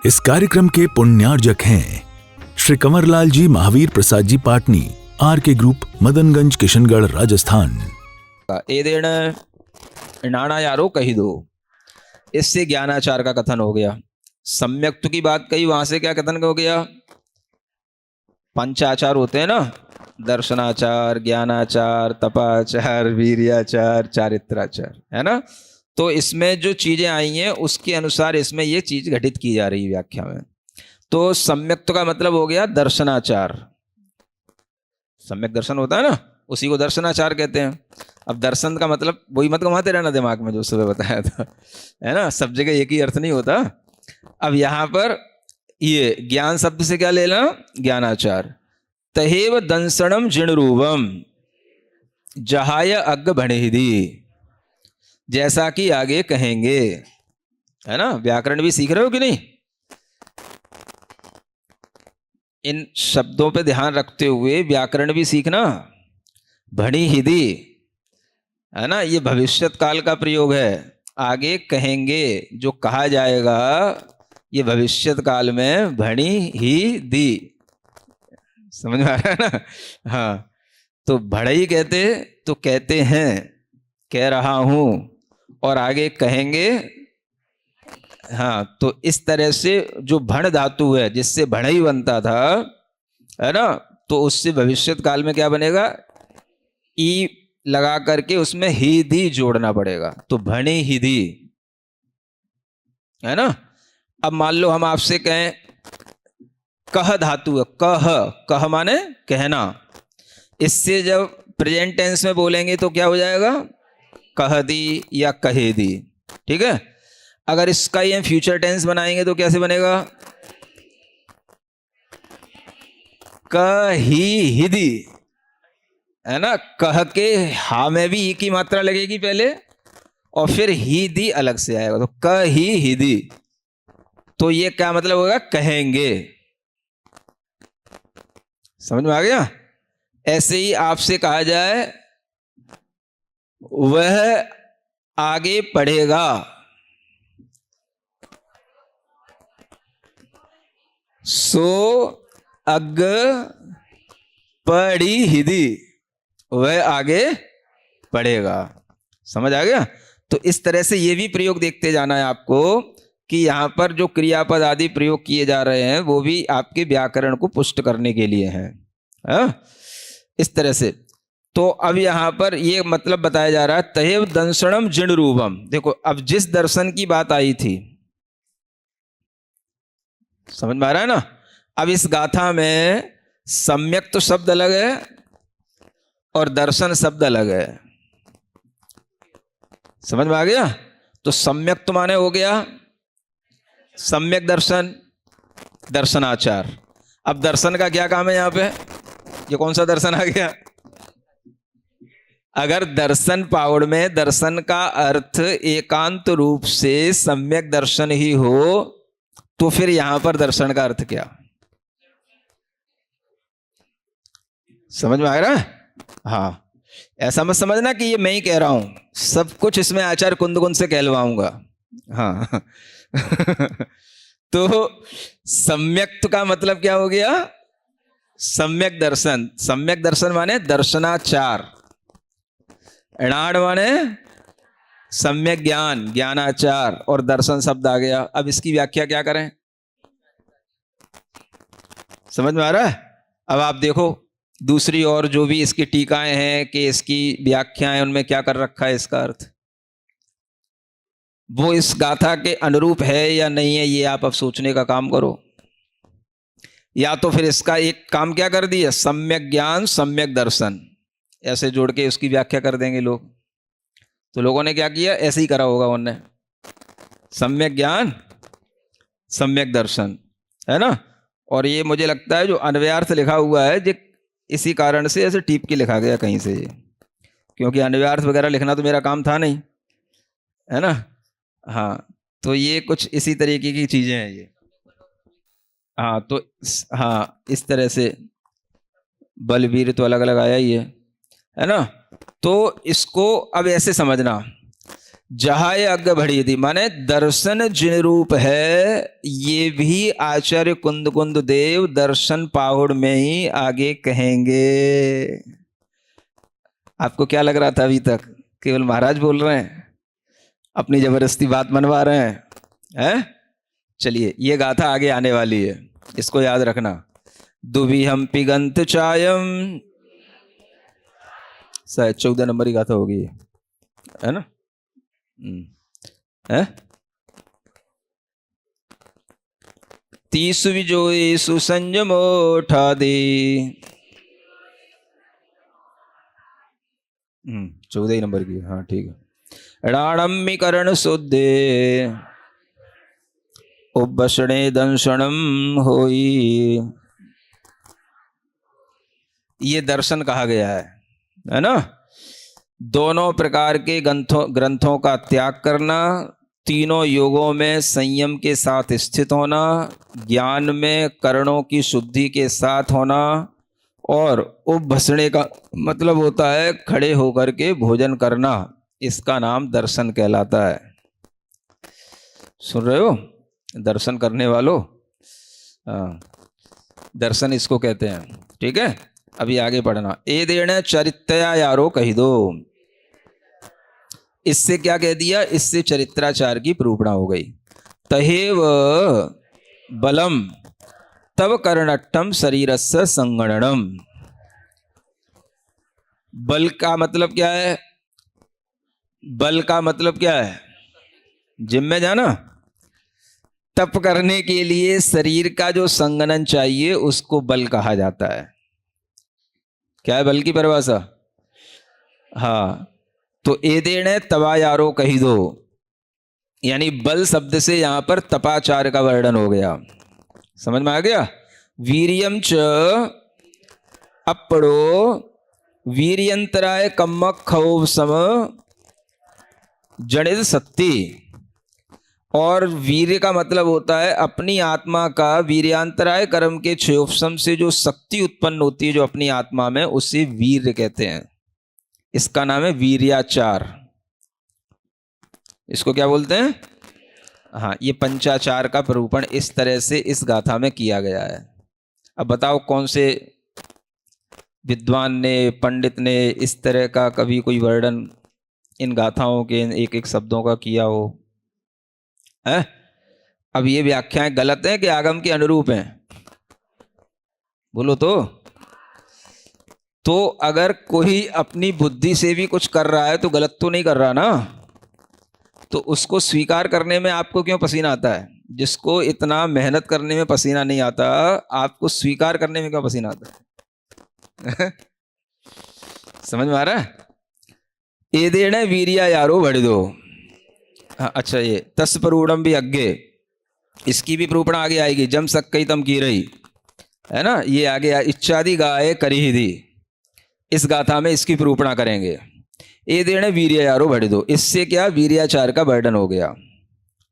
इस कार्यक्रम के पुण्यार्जक हैं श्री कंवरलाल जी महावीर प्रसाद जी पाटनी, आर के ग्रुप, मदनगंज, किशनगढ़, राजस्थान। एदेण नाना यारो कही दो, इससे ज्ञानाचार का कथन हो गया। सम्यक्त्व की बात कही, वहां से क्या कथन हो गया? पंचाचार होते हैं ना, दर्शनाचार, ज्ञानाचार, तपाचार, वीर्याचार, चारित्राचार, है ना। तो इसमें जो चीजें आई हैं उसके अनुसार इसमें ये चीज घटित की जा रही है व्याख्या में। तो सम्यक्त्व का मतलब हो गया दर्शनाचार। सम्यक दर्शन होता है ना, उसी को दर्शनाचार कहते हैं। अब दर्शन का मतलब वही मत घुमाते रहना दिमाग में जो सुबह बताया था, है ना। सब जगह एक ही अर्थ नहीं होता। अब यहां पर ये ज्ञान शब्द से क्या लेना? ज्ञानाचार। तहेव दंसणम जिण रूपम जहाय अग्ग भणिधि, जैसा कि आगे कहेंगे, है ना। व्याकरण भी सीख रहे हो कि नहीं? इन शब्दों पे ध्यान रखते हुए व्याकरण भी सीखना। भणिधि, है ना, ये भविष्यत काल का प्रयोग है। आगे कहेंगे, जो कहा जाएगा ये भविष्यत काल में भणी ही दी। समझ में आ रहा है ना? हाँ, तो भड़ई कहते तो कहते हैं, कह रहा हूं, और आगे कहेंगे। हाँ, तो इस तरह से जो भण धातु है जिससे भड़ई बनता था, है ना, तो उससे भविष्यत काल में क्या बनेगा? ई लगा करके उसमें ही दी जोड़ना पड़ेगा, तो भणी ही दी, है ना। अब मान लो हम आपसे कहें, कह धातु है, कह, कह माने कहना। इससे जब प्रेजेंट टेंस में बोलेंगे तो क्या हो जाएगा? कह दी या कहे दी, ठीक है। अगर इसका ये फ्यूचर टेंस बनाएंगे तो कैसे बनेगा? कही दी, है ना। कह के हा में भी ई की मात्रा लगेगी पहले, और फिर ही दी अलग से आएगा, तो कही दी। तो ये क्या मतलब होगा? कहेंगे। समझ में आ गया? ऐसे ही आपसे कहा जाए, वह आगे पढ़ेगा, सो अग पढ़ी हिदी, वह आगे पढ़ेगा। समझ आ गया? तो इस तरह से ये भी प्रयोग देखते जाना है आपको कि यहां पर जो क्रियापद आदि प्रयोग किए जा रहे हैं वो भी आपके व्याकरण को पुष्ट करने के लिए हैं, इस तरह से। तो अब यहां पर ये मतलब बताया जा रहा है, तहेव दंसणम जिण रूपम। देखो, अब जिस दर्शन की बात आई थी, समझ में आ रहा है ना। अब इस गाथा में सम्यक तो शब्द अलग है और दर्शन शब्द अलग है। समझ में आ गया? तो सम्यक तो माने हो गया सम्यक दर्शन, दर्शनाचार। अब दर्शन का क्या काम है यहां पे? ये कौन सा दर्शन आ गया? अगर दर्शन पावड़ में दर्शन का अर्थ एकांत रूप से सम्यक दर्शन ही हो, तो फिर यहां पर दर्शन का अर्थ क्या? समझ में आ रहा है? हाँ, ऐसा मत समझना कि ये मैं ही कह रहा हूं, सब कुछ इसमें आचार्य कुंदकुंद से कहलवाऊंगा। हाँ तो सम्यक्त का मतलब क्या हो गया? सम्यक दर्शन। सम्यक दर्शन माने दर्शनाचार। णाण माने सम्यक ज्ञान, ज्ञानाचार, और दर्शन शब्द आ गया। अब इसकी व्याख्या क्या करें? समझ में आ रहा है? अब आप देखो दूसरी और जो भी इसकी टीकाएं हैं कि इसकी व्याख्याएं, उनमें क्या कर रखा है इसका अर्थ, वो इस गाथा के अनुरूप है या नहीं है, ये आप अब सोचने का काम करो। या तो फिर इसका एक काम क्या कर दिया, सम्यक ज्ञान सम्यक दर्शन, ऐसे जोड़ के उसकी व्याख्या कर देंगे लोग। तो लोगों ने क्या किया, ऐसे ही करा होगा उन्होंने, सम्यक ज्ञान सम्यक दर्शन, है ना। और ये मुझे लगता है जो अन्वयार्थ लिखा हुआ है, जो इसी कारण से ऐसे टीप के लिखा गया कहीं से, क्योंकि अन्वयार्थ वगैरह लिखना तो मेरा काम था नहीं, है ना। हाँ, तो ये कुछ इसी तरीके की चीजें हैं ये। हाँ, तो हाँ, इस तरह से बलवीर तो अलग अलग आया ही है ना। तो इसको अब ऐसे समझना जहाय अग्ग बढ़ी थी, माने दर्शन जिन रूप है, ये भी आचार्य कुंद कुंद देव दर्शन पाहुड़ में ही आगे कहेंगे। आपको क्या लग रहा था अभी तक? केवल महाराज बोल रहे हैं, अपनी जबरदस्ती बात मनवा रहे हैं? चलिए, ये गाथा आगे आने वाली है, इसको याद रखना। दुविहम पिगंत चायम, शायद 14 नंबर की गाथा होगी, है ना? है 30 विजोई सुसंजमो ठादे। 14 नंबर की, हाँ ठीक है। राणम्मीकरण शुद्धे उपसणे दंशनम होई, ये दर्शन कहा गया है ना? दोनों प्रकार के ग्रंथों का त्याग करना, तीनों योगों में संयम के साथ स्थित होना, ज्ञान में करणों की शुद्धि के साथ होना, और उपभसणे का मतलब होता है खड़े होकर के भोजन करना, इसका नाम दर्शन कहलाता है। सुन रहे हो दर्शन करने वालों? दर्शन इसको कहते हैं, ठीक है? अभी आगे पढ़ना। ए देण चरित्या यारो कही दो, इससे क्या कह दिया? इससे चरित्राचार की प्रूपणा हो गई। तहेव बलम तब कर्णट्टम शरीरस्य संगणनम। बल का मतलब क्या है? बल का मतलब क्या है? जिम में जाना। तप करने के लिए शरीर का जो संगनन चाहिए उसको बल कहा जाता है। क्या है बल की परिभाषा? हाँ, तो एदेण तवा यारो कही दो, यानी बल शब्द से यहां पर तपाचार का वर्णन हो गया। समझ में आ गया? वीर्यम च अपड़ो वीर्यंतराय कम्मक खौव सम जड़ित सत्ती। और वीर्य का मतलब होता है अपनी आत्मा का वीर्यांतराय कर्म के क्षयोपशम से जो शक्ति उत्पन्न होती है जो अपनी आत्मा में, उसे वीर्य कहते हैं। इसका नाम है वीर्याचार। इसको क्या बोलते हैं? हाँ, ये पंचाचार का प्ररूपण इस तरह से इस गाथा में किया गया है। अब बताओ कौन से विद्वान ने, पंडित ने इस तरह का कभी कोई वर्णन इन गाथाओं के एक एक शब्दों का किया हो? है? अब ये व्याख्याएं गलत हैं कि आगम के अनुरूप हैं? बोलो तो अगर कोई अपनी बुद्धि से भी कुछ कर रहा है तो गलत तो नहीं कर रहा ना? तो उसको स्वीकार करने में आपको क्यों पसीना आता है? जिसको इतना मेहनत करने में पसीना नहीं आता, आपको स्वीकार करने में क्यों पसीना आता है? समझ में आ रहा है? एदेण वीर्या यारो बढ़ दो। हाँ, अच्छा, ये तस्परूढ़म भी अग्गे, इसकी भी प्रूपणा आगे आएगी। जम सक्कई तम की रही, है ना? ये आगे इच्छादि गाये करी ही दी, इस गाथा में इसकी प्रूपणा करेंगे। ए देने वीर्य यारो बढ़ दो, इससे क्या? वीर्याचार का वर्णन हो गया।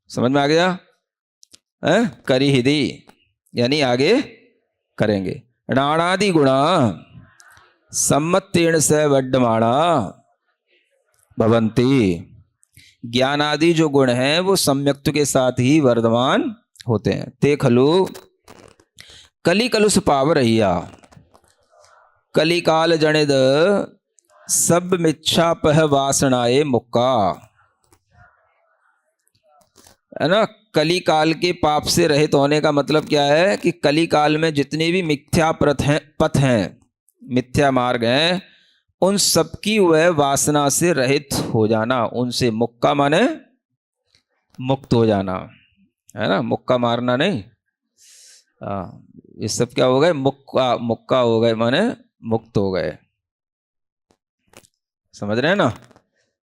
समझ में आ गया? है? करी ही दी यानी आगे करेंगे। राणादि गुणा सम्मतेण से वड्डमाणा भवंती। ज्ञान आदि जो गुण हैं वो सम्यक्त के साथ ही वर्धमान होते हैं। ते खलु कली कलुष पाव रहिया, कलिकाल जनिद सब मिच्छापह वासनाए मुक्का। है ना? कली काल के पाप से रहित होने का मतलब क्या है? कि कली काल में जितने भी मिथ्या पथ हैं, मिथ्या मार्ग हैं, उन सबकी वह वासना से रहित हो जाना। उनसे मुक्का माने मुक्त हो जाना, है ना? मुक्का मारना नहीं। ये सब क्या हो गए? मुक्का हो गए, माने मुक्त हो गए। समझ रहे हैं ना?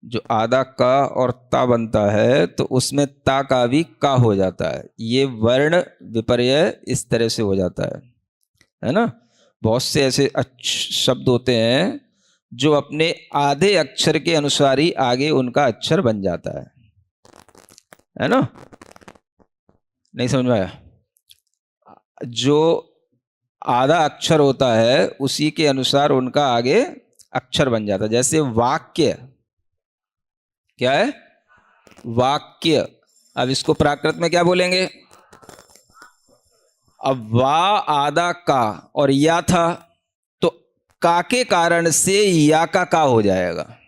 जो आधा का और ता बनता है तो उसमें ता का भी का हो जाता है। ये वर्ण विपर्य इस तरह से हो जाता है ना? बहुत से ऐसे शब्द होते हैं जो अपने आधे अक्षर के अनुसार ही आगे उनका अक्षर बन जाता है ना? नहीं समझ में आया? जो आधा अक्षर होता है उसी के अनुसार उनका आगे अक्षर बन जाता है। जैसे वाक्य क्या है? वाक्य। अब इसको प्राकृत में क्या बोलेंगे? अब वा आधा का और या था, तो का के कारण से या का हो जाएगा।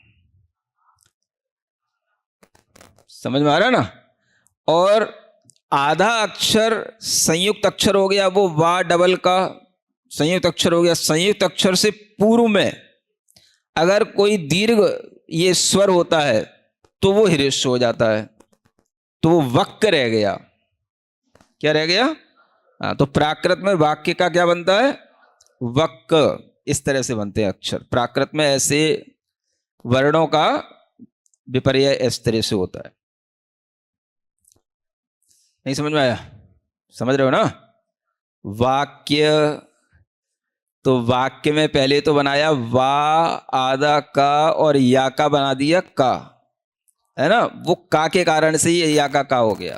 समझ में आ रहा ना? और आधा अक्षर संयुक्त अक्षर हो गया, वो वा डबल का संयुक्त अक्षर हो गया। संयुक्त अक्षर से पूर्व में अगर कोई दीर्घ ये स्वर होता है तो वो ह्रस्व हो जाता है, तो वो वक्क रह गया। क्या रह गया? हाँ, तो प्राकृत में वाक्य का क्या बनता है? वक्क। इस तरह से बनते हैं अक्षर प्राकृत में। ऐसे वर्णों का विपर्यय इस तरह से होता है। नहीं समझ में आया? समझ रहे हो ना? वाक्य, तो वाक्य में पहले तो बनाया वा आधा का और या का बना दिया का, है ना? वो का के कारण से ही या का हो गया,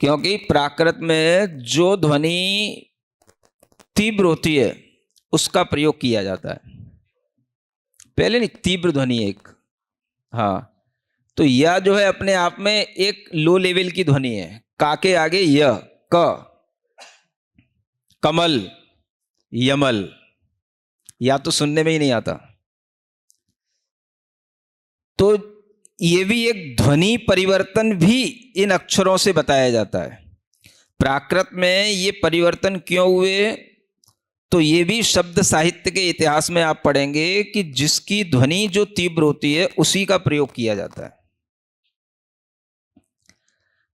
क्योंकि प्राकृत में जो ध्वनि तीव्र होती है उसका प्रयोग किया जाता है। पहले नहीं, तीव्र ध्वनि एक, हाँ, तो यह जो है अपने आप में एक लो लेवल की ध्वनि है। का के आगे य, क, कमल, यमल, या तो सुनने में ही नहीं आता। तो ये भी एक ध्वनि परिवर्तन भी इन अक्षरों से बताया जाता है। प्राकृत में ये परिवर्तन क्यों हुए, तो ये भी शब्द साहित्य के इतिहास में आप पढ़ेंगे कि जिसकी ध्वनि जो तीव्र होती है उसी का प्रयोग किया जाता है।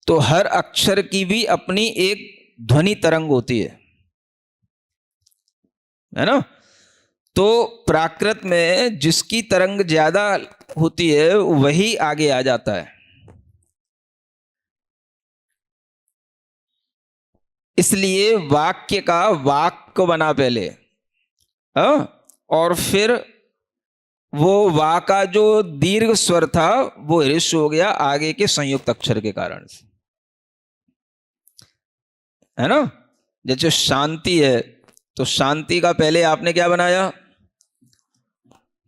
तो हर अक्षर की भी अपनी एक ध्वनि तरंग होती है ना? तो प्राकृत में जिसकी तरंग ज्यादा होती है वही आगे आ जाता है। इसलिए वाक्य का वाक्य बना पहले, और फिर वो वा का जो दीर्घ स्वर था वो ह्रस्व हो गया आगे के संयुक्त अक्षर के कारण से, है ना? जैसे शांति है, तो शांति का पहले आपने क्या बनाया?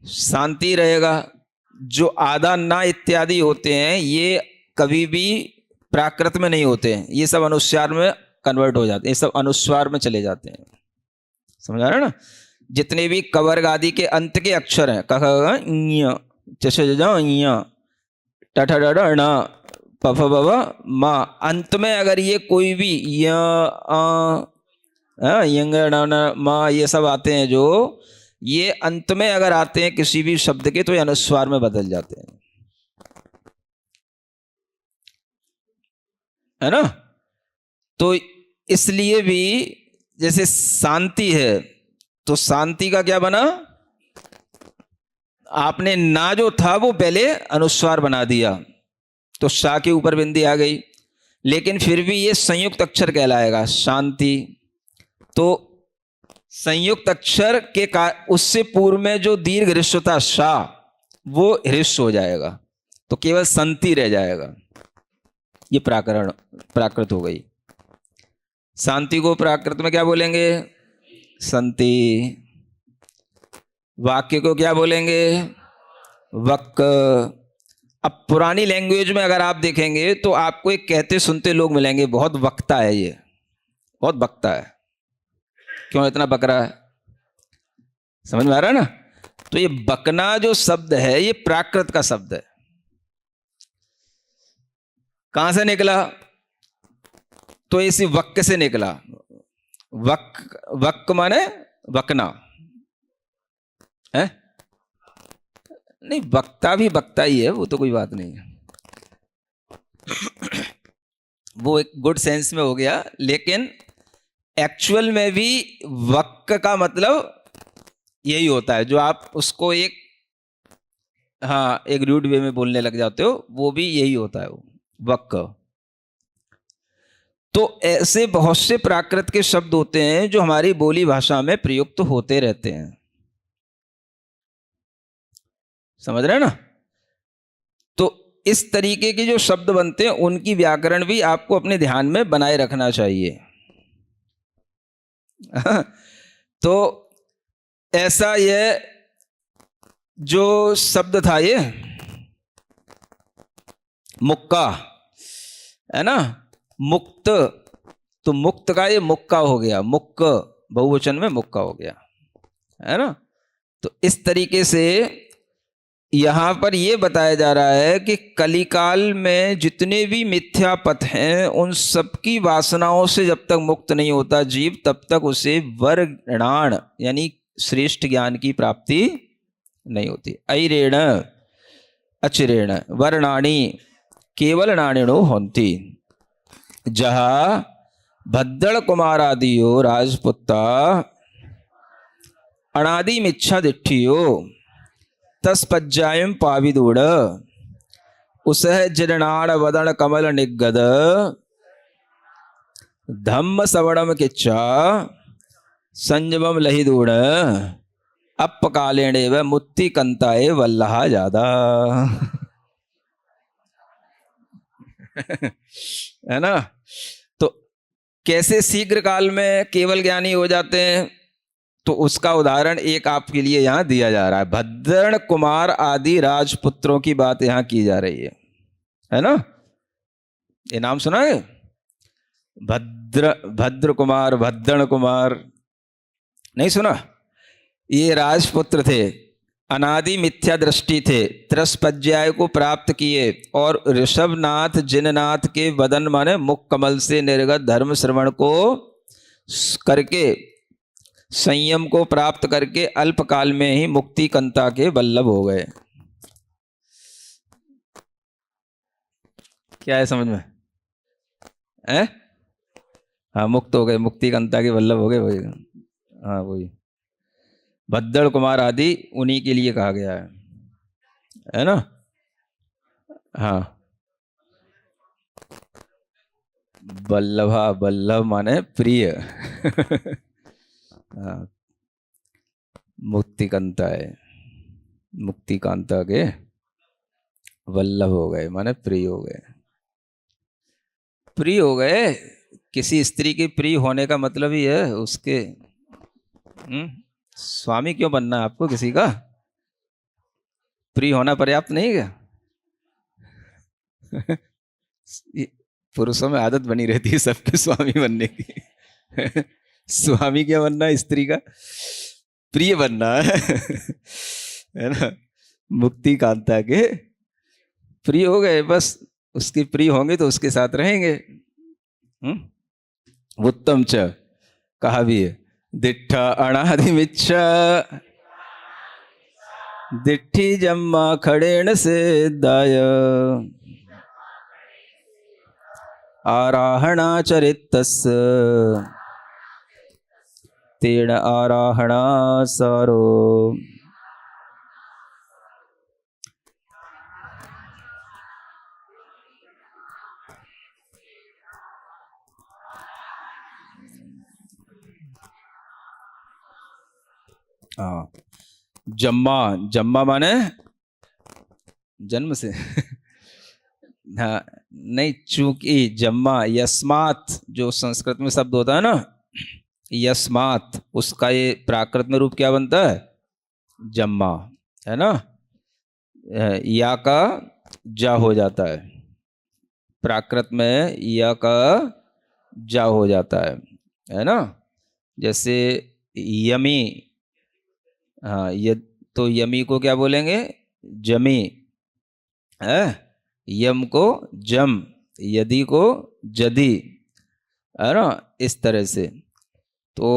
शांति रहेगा। जो आधा ना इत्यादि होते हैं ये कभी भी प्राकृत में नहीं होते हैं, ये सब अनुस्वार में कन्वर्ट हो जाते हैं, ये सब अनुस्वार में चले जाते हैं। समझ आ रहा है ना? जितने भी कवर्ग आदि के अंत के अक्षर हैं, क ख ङ च छ ज ञ ट ठ ड ढ ण प फ ब भ म, अंत में अगर ये कोई भी य यंग ण न म ये सब आते हैं, जो ये अंत में अगर आते हैं किसी भी शब्द के, तो ये अनुस्वार में बदल जाते हैं, है ना? तो इसलिए भी जैसे शांति है, तो शांति का क्या बना? आपने ना जो था वो पहले अनुस्वार बना दिया, तो शा के ऊपर बिंदी आ गई, लेकिन फिर भी ये संयुक्त अक्षर कहलाएगा शांति। तो संयुक्त अक्षर के उससे पूर्व में जो दीर्घ ह्रस्व था शा, वो ह्रस्व हो जाएगा, तो केवल संति रह जाएगा। ये प्राकृत हो गई। शांति को प्राकृत में क्या बोलेंगे? संति। वाक्य को क्या बोलेंगे? वक्क। अब पुरानी लैंग्वेज में अगर आप देखेंगे तो आपको एक कहते सुनते लोग मिलेंगे, बहुत वक्ता है ये, बहुत बकता है। क्यों इतना बक रहा है? समझ में आ रहा है ना? तो ये बकना जो शब्द है ये प्राकृत का शब्द है। कहां से निकला? तो इसी वक्क से निकला। वक्क माने बकना है? नहीं, बकता भी बकता ही है, वो तो कोई बात नहीं है। वो एक गुड सेंस में हो गया, लेकिन एक्चुअल में भी वक्क का मतलब यही होता है, जो आप उसको एक, हाँ, एक रूड वे में बोलने लग जाते हो, वो भी यही होता है, वो वक्क। तो ऐसे बहुत से प्राकृत के शब्द होते हैं जो हमारी बोली भाषा में प्रयुक्त होते रहते हैं। समझ रहे हैं ना? तो इस तरीके के जो शब्द बनते हैं उनकी व्याकरण भी आपको अपने ध्यान में बनाए रखना चाहिए। तो ऐसा ये जो शब्द था, ये मुक्का, है ना, मुक्त, तो मुक्त का ये मुक्का हो गया, मुक्क बहुवचन में मुक्का हो गया, है ना। तो इस तरीके से यहां पर यह बताया जा रहा है कि कलिकाल में जितने भी मिथ्या पथ हैं उन सबकी वासनाओं से जब तक मुक्त नहीं होता जीव, तब तक उसे वर्णाण यानी श्रेष्ठ ज्ञान की प्राप्ति नहीं होती। ऐरेण अचिरेण वर्णाणी केवल नाणिनो होती। जहा भद्दड़ कुमारादियो राजपुत्ता अनादि मिच्छा दिट्ठियो तस्पज्जायम पाविदूढ़ उसह जिरनाड़ वदन कमल निगद धम्म सवणम किच्चा संजमम लहिदूढ़ अपकालेणे व मुत्ति कंताए वल्लहा जादा। है ना। तो कैसे शीघ्र काल में केवल ज्ञानी हो जाते हैं, तो उसका उदाहरण एक आपके लिए यहां दिया जा रहा है। भद्रण कुमार आदि राजपुत्रों की बात यहां की जा रही है ना। ये नाम सुना है, भद्र कुमार, भद्रण कुमार, नहीं सुना। ये राजपुत्र थे, अनादि मिथ्या दृष्टि थे, त्रस्पज्याय को प्राप्त किए और ऋषभनाथ जिननाथ के वदन माने मुख कमल से निर्गत धर्म श्रवण को करके संयम को प्राप्त करके अल्पकाल में ही मुक्ति कंता के वल्लभ हो गए। क्या है समझ में? हाँ, मुक्त हो गए, मुक्ति कंता के वल्लभ हो गए, वही। हाँ वही भद्दड़ कुमार आदि उन्हीं के लिए कहा गया है ना। हाँ, वल्लभा, वल्लभ माने प्रिय। हाँ, मुक्ति कंता है, मुक्ति कांता के वल्लभ हो गए माने प्रिय हो गए। प्रिय हो गए, किसी स्त्री के प्रिय होने का मतलब ही है उसके स्वामी क्यों बनना है आपको? किसी का प्रिय होना पर्याप्त नहीं क्या? पुरुषों में आदत बनी रहती है सबके स्वामी बनने की। स्वामी क्या बनना है? स्त्री का प्रिय बनना है ना। मुक्ति कांता के प्रिय हो गए, बस उसके प्रिय होंगे तो उसके साथ रहेंगे। उत्तम च कहा भी है, दिट्ठा अनादि मिच्छा दिट्ठी जम्मा खड़ेण से दाय आराहणा चरितस् तेण आराहणा सारो। हाँ, जम्मा, जम्मा माने जन्म से। हाँ नहीं, चूंकि जम्मा यस्मात जो संस्कृत में शब्द होता है ना, यस्मात, उसका ये प्राकृत में रूप क्या बनता है? जम्मा, है ना। या का जा हो जाता है, प्राकृत में या का जा हो जाता है ना। जैसे यमी, हाँ ये तो यमी को क्या बोलेंगे? जमी है, यम को जम, यदि को जदी, है ना। इस तरह से तो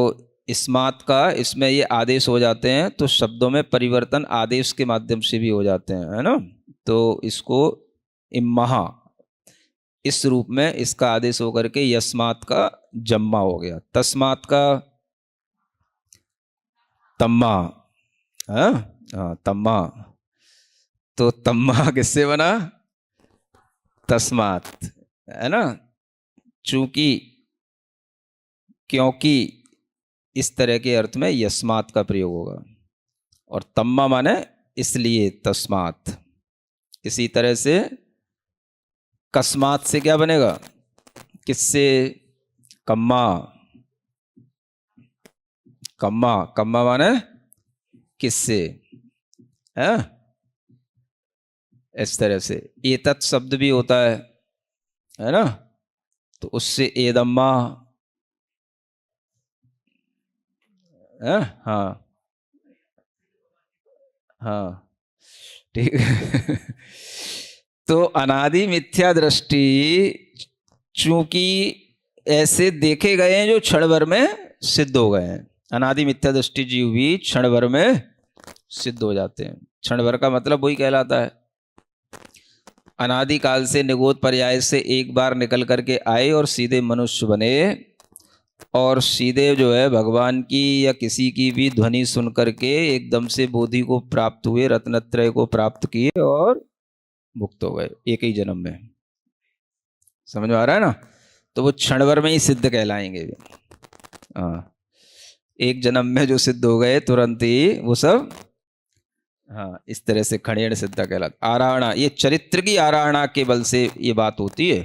इस्मात का इसमें ये आदेश हो जाते हैं, तो शब्दों में परिवर्तन आदेश के माध्यम से भी हो जाते हैं, है ना। तो इसको इम्महा, इस रूप में इसका आदेश होकर के यस्मात का जम्मा हो गया, तस्मात का तम्मा, हाँ तम्मा। तो तम्मा किससे बना? तस्मात, है ना। चूंकि, क्योंकि, इस तरह के अर्थ में यस्मात का प्रयोग होगा। और तम्मा माने इसलिए, तस्मात। इसी तरह से कस्मात से क्या बनेगा? किससे? कम्मा, कम्मा, कम्मा माने किससे, है। इस तरह से एतत् शब्द भी होता है ना, तो उससे एदम्मा, हाँ हाँ ठीक है। तो अनादि मिथ्या दृष्टि चूंकि ऐसे देखे गए हैं जो क्षण भर में सिद्ध हो गए हैं। अनादि मिथ्या दृष्टि जीव भी क्षण भर में सिद्ध हो जाते हैं। क्षण भर का मतलब वही कहलाता है अनादि काल से निगोद पर्याय से एक बार निकल करके आए और सीधे मनुष्य बने और सीधे जो है भगवान की या किसी की भी ध्वनि सुन करके एकदम से बोधि को प्राप्त हुए, रत्नत्रय को प्राप्त किए और मुक्त हो गए एक ही जन्म में। समझ में आ रहा है ना? तो वो क्षण भर में ही सिद्ध कहलाएंगे। हाँ, एक जन्म में जो सिद्ध हो गए तुरंत ही वो सब, हाँ, इस तरह से खणेड़ सिद्ध कहलाता। आराहना, ये चरित्र की आराहना के बल से ये बात होती है।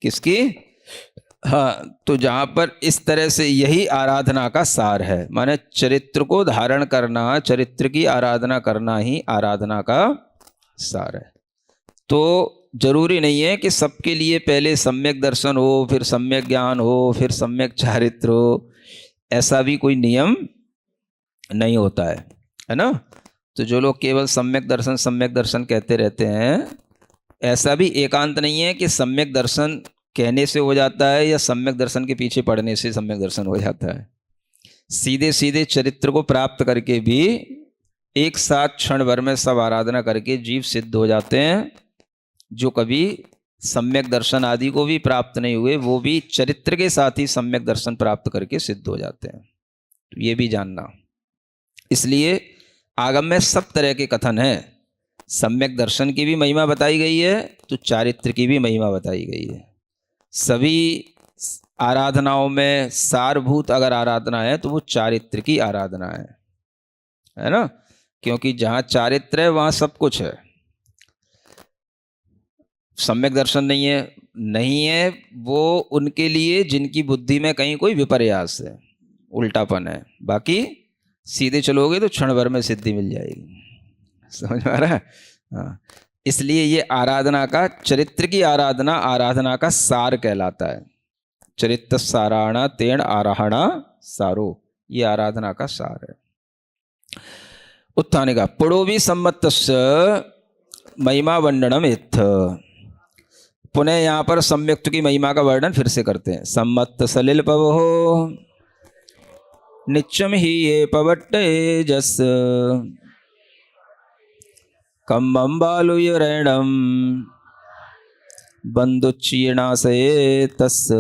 किसकी? हाँ, तो जहां पर इस तरह से यही आराधना का सार है, माने चरित्र को धारण करना, चरित्र की आराधना करना ही आराधना का सार है। तो जरूरी नहीं है कि सबके लिए पहले सम्यक दर्शन हो, फिर सम्यक ज्ञान हो, फिर सम्यक चारित्र हो, ऐसा भी कोई नियम नहीं होता है ना? तो जो लोग केवल सम्यक दर्शन कहते रहते हैं, ऐसा भी एकांत नहीं है कि सम्यक दर्शन कहने से हो जाता है या सम्यक दर्शन के पीछे पढ़ने से सम्यक दर्शन हो जाता है। सीधे सीधे चरित्र को प्राप्त करके भी एक साथ क्षण भर में सब आराधना करके जीव सिद्ध हो जाते हैं। जो कभी सम्यक दर्शन आदि को भी प्राप्त नहीं हुए, वो भी चरित्र के साथ ही सम्यक दर्शन प्राप्त करके सिद्ध हो जाते हैं। तो ये भी जानना। इसलिए आगम में सब तरह के कथन है। सम्यक दर्शन की भी महिमा बताई गई है, तो चारित्र की भी महिमा बताई गई है। सभी आराधनाओं में सारभूत अगर आराधना है तो वो चारित्र की आराधना है ना? क्योंकि जहां चारित्र है वहां सब कुछ है। सम्यक दर्शन नहीं है वो उनके लिए जिनकी बुद्धि में कहीं कोई विपर्यास है, उल्टापन है। बाकी सीधे चलोगे तो क्षण भर में सिद्धि मिल जाएगी। समझ में आ रहा है? हाँ, इसलिए ये आराधना का, चरित्र की आराधना का सार कहलाता है। चरित्र साराणा तेण आराहणा सारो, ये आराधना का सार है। उत्थाने का पुड़ोवी सम्मतस्य महिमा वर्णनम इत्थ। पुनः यहाँ पर सम्यक्त की महिमा का वर्णन फिर से करते हैं। सम्मत सलिल पवो नित्यम ही ये पवट्टे जस कम्मं बालुयरणम बंधुच्चीर्णाशये तस्।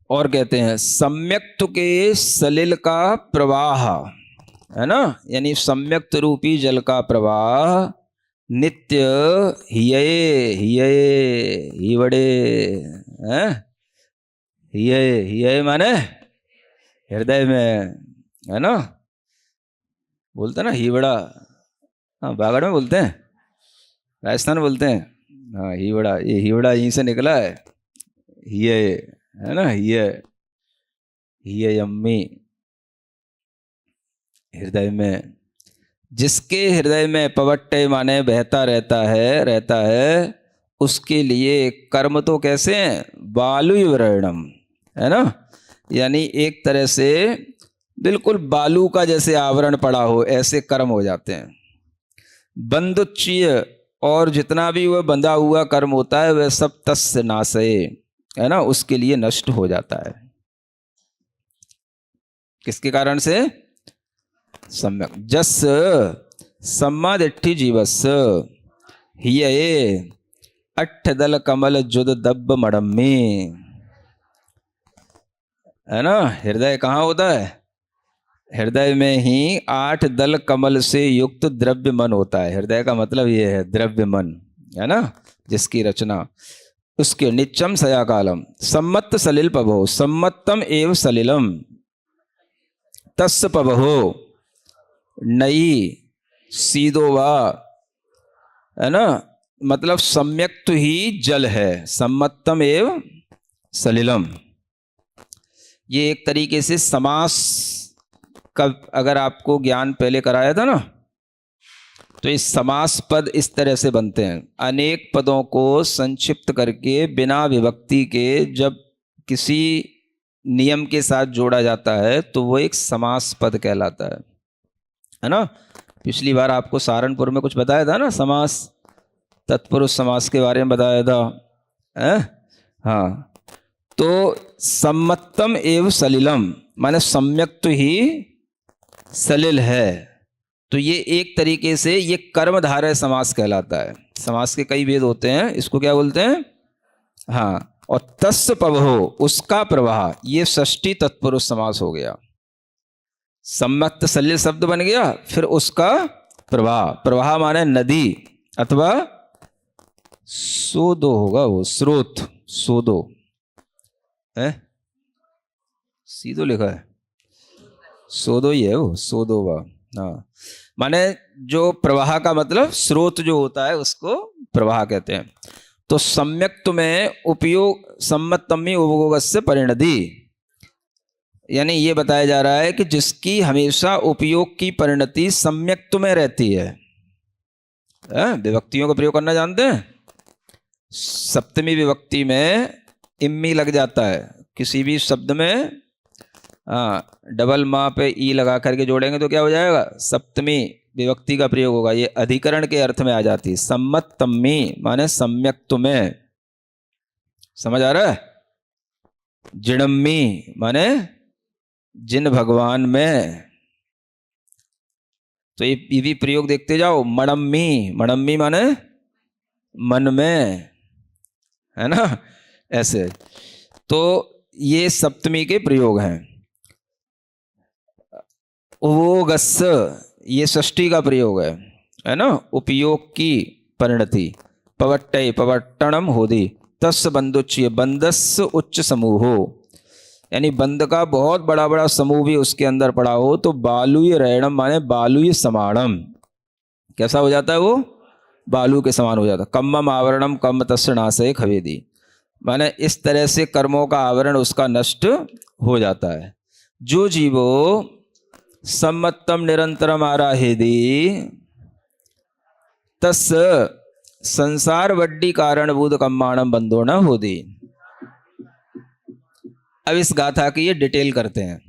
और कहते हैं सम्यक्त के सलिल का प्रवाह है ना, यानी सम्यक्त रूपी जल का प्रवाह नित्य ही बड़े हैं। हिये माने हृदय में, है ना? बोलते ना हिवड़ा, हाँ बागड़ में बोलते हैं, राजस्थान में बोलते हैं। हाँ हिवड़ा, ये हिवड़ा यहीं से निकला है। हिये है ना, हिये अम्मी हृदय में। जिसके हृदय में पवट्टे माने बहता रहता है उसके लिए कर्म तो कैसे हैं? बालुवर्णम, है ना? यानी एक तरह से बिल्कुल बालू का जैसे आवरण पड़ा हो, ऐसे कर्म हो जाते हैं। बंधुच्चीय, और जितना भी वह बंधा हुआ कर्म होता है वह सब तस्य नाशये, है ना, उसके लिए नष्ट हो जाता है। किसके कारण से? सम्यक जस सम्मादिट्ठी जीवस हिये अट्ठदल कमल जुद दब्ब मड़म्मी, है ना? हृदय कहाँ होता है? हृदय में ही 8 दल कमल से युक्त द्रव्य मन होता है। हृदय का मतलब ये है द्रव्य मन, है ना, जिसकी रचना। उसके नित्यम सया कालम सम्मत सलिल पभो, सम्मतम एव सलिलम तस् पभो नई सीधो वा, है ना, मतलब सम्यक तो ही जल है, सम्मतम एव सलिलम। ये एक तरीके से समास का अगर आपको ज्ञान पहले कराया था ना, तो इस समास पद इस तरह से बनते हैं। अनेक पदों को संक्षिप्त करके बिना विभक्ति के जब किसी नियम के साथ जोड़ा जाता है तो वो एक समास पद कहलाता है ना। पिछली बार आपको सहारनपुर में कुछ बताया था ना, समास, तत्पुरुष समास के बारे में बताया था, है? हाँ, तो सम्मतम एव सलिलम माने सम्यक तो ही सलिल है। तो ये एक तरीके से ये कर्मधारय समास कहलाता है। समास के कई भेद होते हैं, इसको क्या बोलते हैं? हाँ, और तस्य पवहो उसका प्रवाह, ये षष्ठी तत्पुरुष समास हो गया। सम्मत सलिल शब्द बन गया, फिर उसका प्रवाह, प्रवाह माने नदी अथवा सोदो होगा वो, स्रोत, सोदो है, सीधो लिखा है, सोदो ही है वो, सोदोवा। हाँ, माने जो प्रवाह का मतलब स्रोत जो होता है उसको प्रवाह कहते हैं। तो सम्यक्त्व में उपयोग सम्मतमी उपयोगस्य परिणति, यानी ये बताया जा रहा है कि जिसकी हमेशा उपयोग की परिणति सम्यक्त्व में रहती है। विभक्तियों का प्रयोग करना जानते हैं? सप्तमी विभक्ति में इम्मी लग जाता है किसी भी शब्द में। डबल माँ पे ई लगा करके जोड़ेंगे तो क्या हो जाएगा? सप्तमी विभक्ति का प्रयोग होगा। ये अधिकरण के अर्थ में आ जाती है। सम्मतमी माने सम्यक्त्व में, समझ आ रहा है? जिणम्मी माने जिन भगवान में। तो ये भी प्रयोग देखते जाओ। मणम्मी, मणम्मी माने मन में, है ना, ऐसे। तो ये सप्तमी के प्रयोग हैं। उपयोगस्य ये षष्ठी का प्रयोग है ना, उपयोग की परिणति। पवट्टय पवट्टणम होदी तस् बंदुच्य बंदस्य उच्च समूहो, यानी बंद का बहुत बड़ा बड़ा समूह भी उसके अंदर पड़ा हो तो बालुय रैणम माने बालुय समाणम, कैसा हो जाता है वो? बालू के समान हो जाता है। कम्मम आवरणम कम तस्य नाशय खवेदी, माने इस तरह से कर्मों का आवरण उसका नष्ट हो जाता है। जो जीवो सम्मतम निरंतरम आराहेदी तस् संसार वड्डी कारणभूत कम्माणम बंधो न होदी। अब इस गाथा की ये डिटेल करते हैं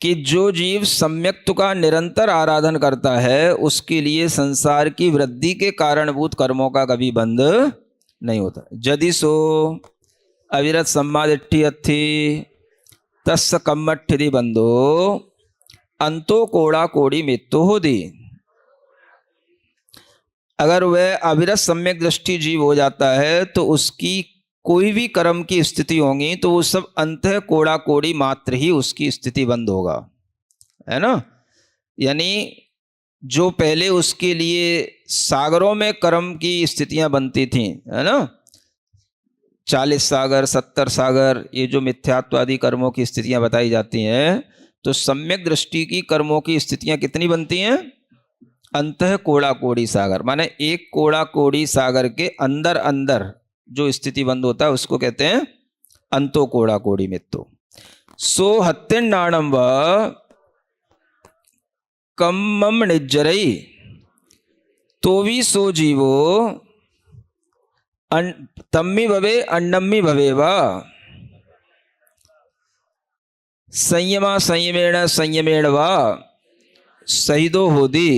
कि जो जीव सम्यक्त्व का निरंतर आराधन करता है उसके लिए संसार की वृद्धि के कारणभूत कर्मों का कभी बंध नहीं होता। यदि सो अविरत सम्मादिट्ठी अथि तस्य कम्मठ्ठिति बंधो अंतो कोड़ा कोड़ी मृत्यु होदी। अगर वह अविरत सम्यक दृष्टि जीव हो जाता है तो उसकी कोई भी कर्म की स्थिति होगी तो वो सब अंतः कोड़ा कोड़ी मात्र ही उसकी स्थिति बंद होगा, है ना। यानी जो पहले उसके लिए सागरों में कर्म की स्थितियां बनती थी, है ना, 40 सागर 70 सागर, ये जो मिथ्यात्वादी कर्मों की स्थितियां बताई जाती हैं, तो सम्यक दृष्टि की कर्मों की स्थितियां कितनी बनती हैं? अंतः कोड़ा कोड़ी सागर, माने एक कोड़ा कोड़ी सागर के अंदर अंदर जो स्थिति बंद होता है उसको कहते हैं अंतो कोड़ा कोड़ी मित्तो। सो हत्तिन्नाणम व कम्मम निज्जरई, तो भी सो जीवो तम्मी भवे अन्नम्मी भवे वा संयमा संयमेण संयमेण वा सहिदो होदी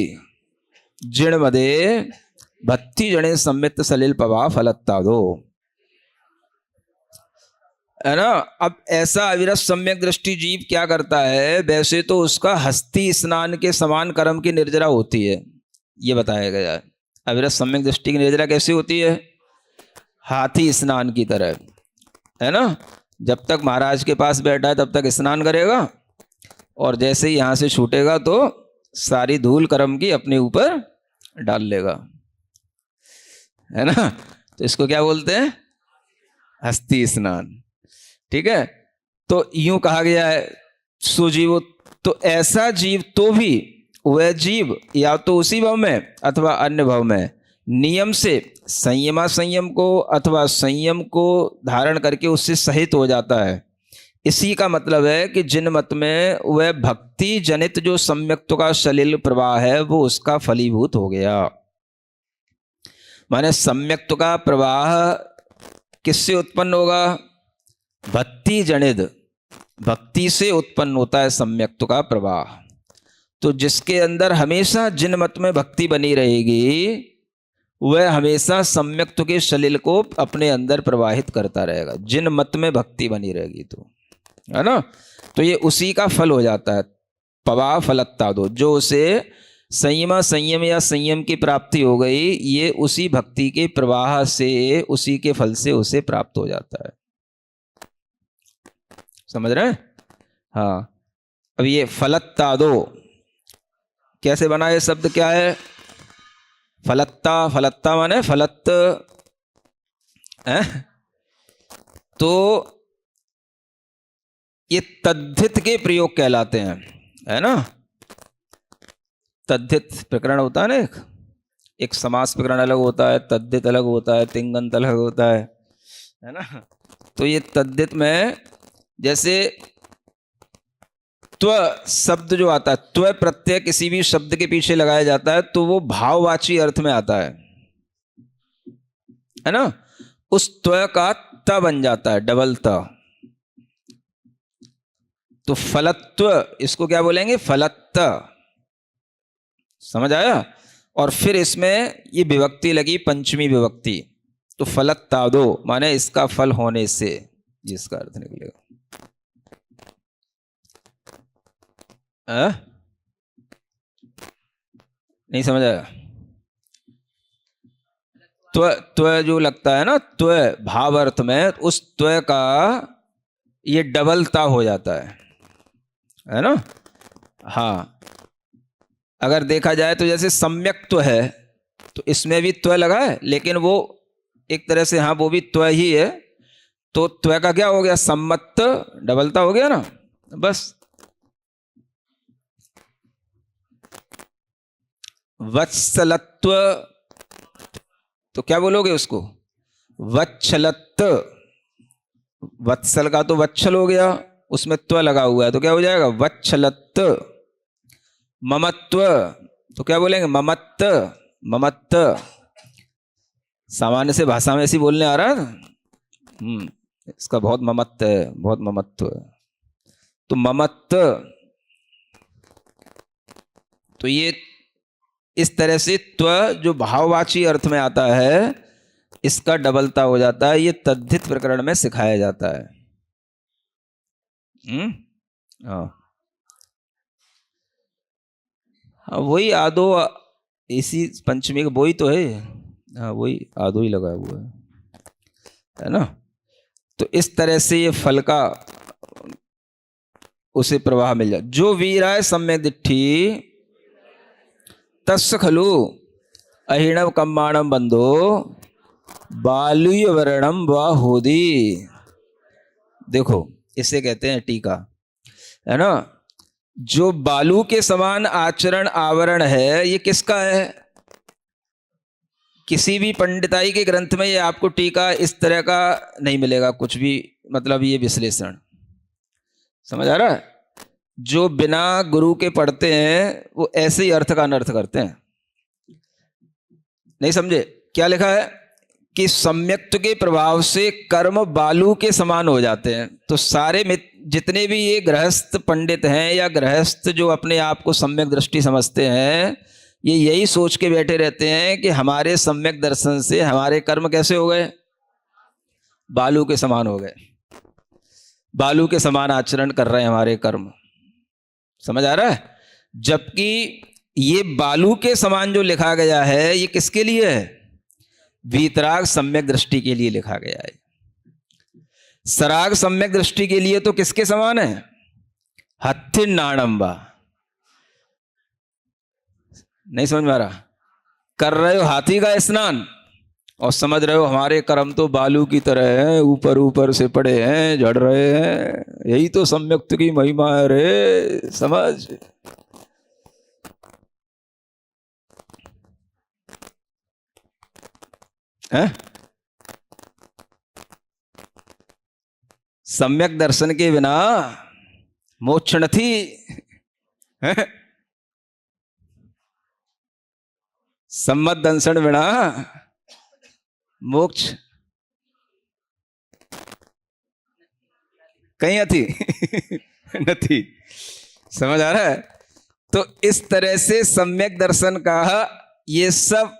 जिण मदे भत्ति जने सम्मित सलिल पवा फलत्ता दो, है ना। अब ऐसा अविरत सम्यक दृष्टि जीव क्या करता है? वैसे तो उसका हस्ती स्नान के समान कर्म की निर्जरा होती है, ये बताया गया है। अविरत सम्यक दृष्टि की निर्जरा कैसी होती है? हाथी स्नान की तरह, है ना। जब तक महाराज के पास बैठा है तब तक स्नान करेगा, और जैसे ही यहाँ से छूटेगा तो सारी धूल कर्म की अपने ऊपर डाल लेगा, है ना। तो इसको क्या बोलते हैं? हस्ती स्नान, ठीक है। तो यूं कहा गया है सुजीव, तो ऐसा जीव तो भी वह जीव या तो उसी भव में अथवा अन्य भव में नियम से संयम को अथवा संयम को धारण करके उससे सहित हो जाता है। इसी का मतलब है कि जिन मत में वह भक्ति जनित जो सम्यक्त्व का सलिल प्रवाह है वो उसका फलीभूत हो गया। माने सम्यक्त्व का प्रवाह किससे उत्पन्न होगा? भक्ति जनित, भक्ति से उत्पन्न होता है सम्यक्त्व का प्रवाह। तो जिसके अंदर हमेशा जिन मत में भक्ति बनी रहेगी वह हमेशा सम्यक्त्व के सलिल को अपने अंदर प्रवाहित करता रहेगा, जिन मत में भक्ति बनी रहेगी तो, है ना। तो ये उसी का फल हो जाता है। पवा फलत्ता दो, जो उसे संयम या संयम की प्राप्ति हो गई, ये उसी भक्ति के प्रवाह से, उसी के फल से उसे प्राप्त हो जाता है। समझ रहे हैं? हाँ। अब ये फलत्ता दो कैसे बना? ये शब्द क्या है? फलत्ता, फलत्ता माने फलत है? तो ये तद्धित के प्रयोग कहलाते हैं, है ना। तद्धित प्रकरण होता है ना, एक समास प्रकरण अलग होता है, तद्धित अलग होता है, तिंगंत अलग होता है ना। तो ये तद्धित में जैसे त्व शब्द जो आता है, त्व प्रत्यय किसी भी शब्द के पीछे लगाया जाता है तो वो भाववाची अर्थ में आता है ना। उस त्व का त बन जाता है, डबल त। तो फलत्व, इसको क्या बोलेंगे? फलत्त। समझ आया? और फिर इसमें ये विभक्ति लगी, पंचमी विभक्ति, तो फलत्तादो माने इसका फल होने से, जिसका अर्थ निकलेगा। नहीं समझ आया? त्व जो लगता है ना, त्व भाव अर्थ में, उस त्व का ये डबलता हो जाता है ना। हाँ, अगर देखा जाए तो जैसे सम्यक्त्व है तो इसमें भी त्व लगा है, लेकिन वो एक तरह से, हाँ वो भी त्व ही है। तो त्व का क्या हो गया? सम्मत, डबलता हो गया ना, बस। वत्सलत्व, तो क्या बोलोगे उसको? वत्सलत्व। वत्सल का तो वत्सल हो गया, उसमें त्व लगा हुआ है तो क्या हो जाएगा? वत्सलत्व। ममत्व, तो क्या बोलेंगे? ममत्त, ममत्त। सामान्य से भाषा में ऐसी बोलने आ रहा है। इसका बहुत ममत्व है, बहुत ममत्व है। तो ममत्त, तो ये इस तरह से त्व जो भाववाची अर्थ में आता है, इसका डबलता हो जाता है। ये तद्धित प्रकरण में सिखाया जाता है। हाँ, वही आदो, इसी पंचमी का वही तो है। हाँ, वही आदो ही लगा हुआ है ना। तो इस तरह से ये फल का उसे प्रवाह मिल जाए। जो वीराय सम्यक दिट्ठी तस् खलु अहिणव कम्बाणम बंधो बालुय वर्णम वाहोदी। देखो, इसे कहते हैं टीका, है ना। जो बालू के समान आचरण आवरण है, ये किसका है? किसी भी पंडिताई के ग्रंथ में ये आपको टीका इस तरह का नहीं मिलेगा कुछ भी, मतलब ये विश्लेषण। समझ आ रहा है? जो बिना गुरु के पढ़ते हैं वो ऐसे ही अर्थ का अनर्थ करते हैं। नहीं समझे? क्या लिखा है कि सम्यक्त्व के प्रभाव से कर्म बालू के समान हो जाते हैं। तो सारे जितने भी ये गृहस्थ पंडित हैं या गृहस्थ जो अपने आप को सम्यक दृष्टि समझते हैं, ये यही सोच के बैठे रहते हैं कि हमारे सम्यक दर्शन से हमारे कर्म कैसे हो गए? बालू के समान हो गए, बालू के समान आचरण कर रहे हैं हमारे कर्म। समझ आ रहा है? जबकि ये बालू के समान जो लिखा गया है, ये किसके लिए है? वीतराग सम्यक दृष्टि के लिए लिखा गया है। सराग सम्यक दृष्टि के लिए तो किसके समान है? हत्थिन नाणंबा। नहीं समझ में आ रहा? कर रहे हो हाथी का स्नान और समझ रहे हो हमारे कर्म तो बालू की तरह हैं, ऊपर ऊपर से पड़े हैं, झड़ रहे हैं। यही तो सम्यक्त्व की महिमा है रे, समझ। है? सम्यक दर्शन के बिना मोक्ष न थी, है? सम्मत दर्शन बिना मोक्ष कहीं थी न थी। समझ आ रहा है? तो इस तरह से सम्यक दर्शन का ये सब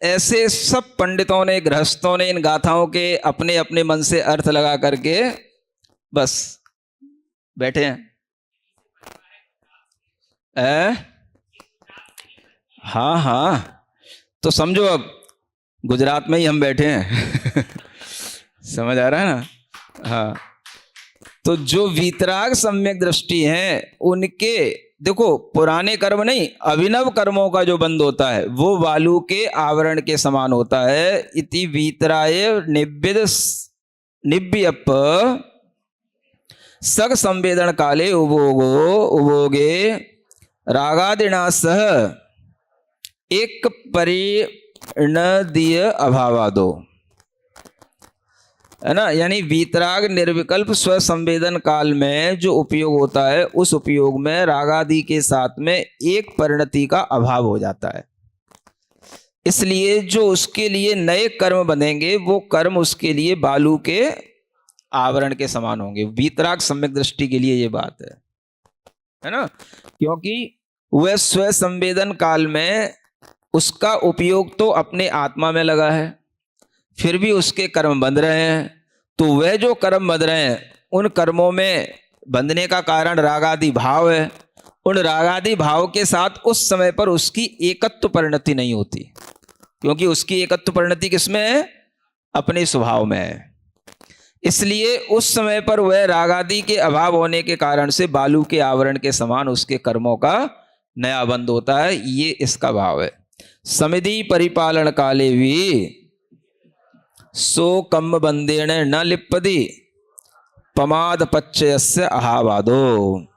ऐसे सब पंडितों ने, गृहस्थों ने इन गाथाओं के अपने अपने मन से अर्थ लगा करके बस बैठे हैं। हाँ हाँ, तो समझो अब गुजरात में ही हम बैठे हैं। समझ आ रहा है ना? हाँ, तो जो वीतराग सम्यक दृष्टि है उनके, देखो पुराने कर्म नहीं, अभिनव कर्मों का जो बंध होता है वो वालू के आवरण के समान होता है। इति वीतराय निव्यप सग संवेदन काले उभोगे रागादिना सह एक परिणदीय अभावादो, है ना? यानी वीतराग निर्विकल्प स्व संवेदन काल में जो उपयोग होता है उस उपयोग में रागादि के साथ में एक परिणति का अभाव हो जाता है। इसलिए जो उसके लिए नए कर्म बनेंगे वो कर्म उसके लिए बालू के आवरण के समान होंगे। वीतराग सम्यक दृष्टि के लिए ये बात है ना? क्योंकि वह स्व संवेदन काल में उसका उपयोग तो अपने आत्मा में लगा है, फिर भी उसके कर्म बंध रहे हैं। तो वह जो कर्म बंध रहे हैं उन कर्मों में बंधने का कारण रागादि भाव है। उन रागादि भाव के साथ उस समय पर उसकी एकत्व परिणति नहीं होती, क्योंकि उसकी एकत्व परिणति किसमें है? अपने स्वभाव में है। इसलिए उस समय पर वह रागादि के अभाव होने के कारण से बालू के आवरण के समान उसके कर्मों का नया बंध होता है। ये इसका भाव है। समिधि परिपालन काले भी सो कम बंदेण न लिप्पति पमाद पच्चयस्य अहावादो।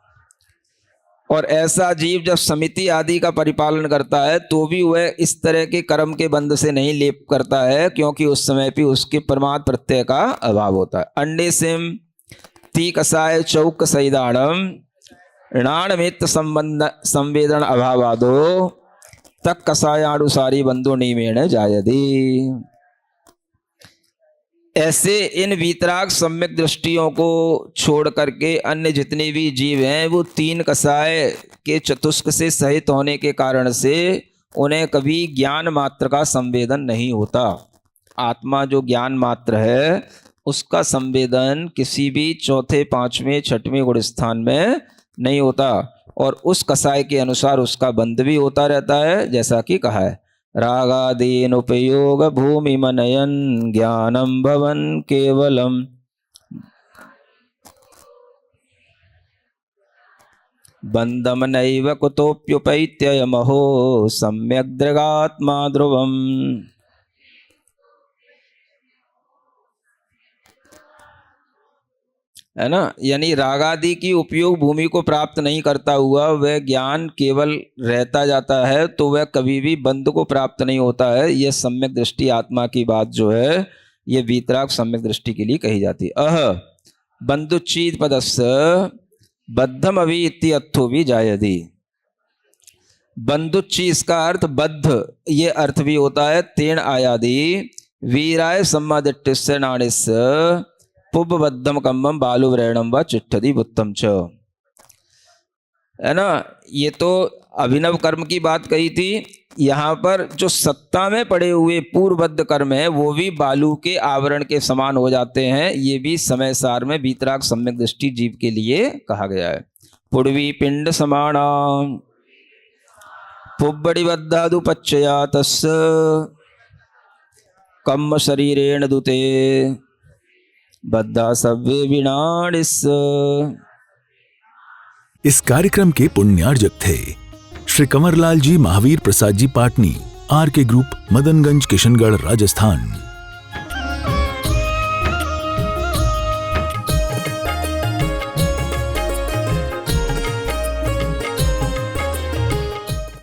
और ऐसा जीव जब समिति आदि का परिपालन करता है तो भी वह इस तरह के कर्म के बंध से नहीं लेप करता है, क्योंकि उस समय भी उसके प्रमाद प्रत्यय का अभाव होता है। अंडे सिम ती कसाय चौक सैदाणम ऋणाणमित संबंध संवेदन अभावादो तक कसायानुसारी बंधु निमेण जायदी। ऐसे इन वीतराग सम्यक दृष्टियों को छोड़ करके अन्य जितने भी जीव हैं वो तीन कसाय के चतुष्क से सहित होने के कारण से उन्हें कभी ज्ञान मात्र का संवेदन नहीं होता। आत्मा जो ज्ञान मात्र है उसका संवेदन किसी भी चौथे, पांचवें, छठवें गुण स्थान में नहीं होता, और उस कसाय के अनुसार उसका बंध भी होता रहता है। जैसा कि कहा है, रागादीन उपयोग भूमि मनयन ज्ञानम भवन केवलम बंधम नैव कुतोप्युपैत्ययमहो सम्यक दृगात्मा ध्रुवम। है ना? यानी रागादि की उपयोग भूमि को प्राप्त नहीं करता हुआ वह ज्ञान केवल रहता जाता है, तो वह कभी भी बंध को प्राप्त नहीं होता है। यह सम्यक दृष्टि आत्मा की बात जो है यह वीतराग सम्यक दृष्टि के लिए कही जाती है। अह बंधुच्छीद पदस्य बद्धम अभी इति अर्थो भी जायदी। बंधुच्छी इसका अर्थ बद्ध ये अर्थ भी होता है। तेन आयादि वीराय सम्मादिट्टिस्य नाणिस्य पुब्बद्धम कम्बम बालु व्रणम व चिट्ठदी बुत्तम च। है ना? ये तो अभिनव कर्म की बात कही थी। यहाँ पर जो सत्ता में पड़े हुए पूर्वबद्ध कर्म है वो भी बालू के आवरण के समान हो जाते हैं। ये भी समय सार में वीतराग सम्यक दृष्टि जीव के लिए कहा गया है। पुड़वी पिंड समाणा पुब्बड़िबद्धादु पच्चया तस्य कम्म शरीरेण दुते बद्धा सव्ये विनाडिस। इस कार्यक्रम के पुण्यार्जक थे श्री कंवरलाल जी महावीर प्रसाद जी पाटनी, आर के ग्रुप, मदनगंज, किशनगढ़, राजस्थान।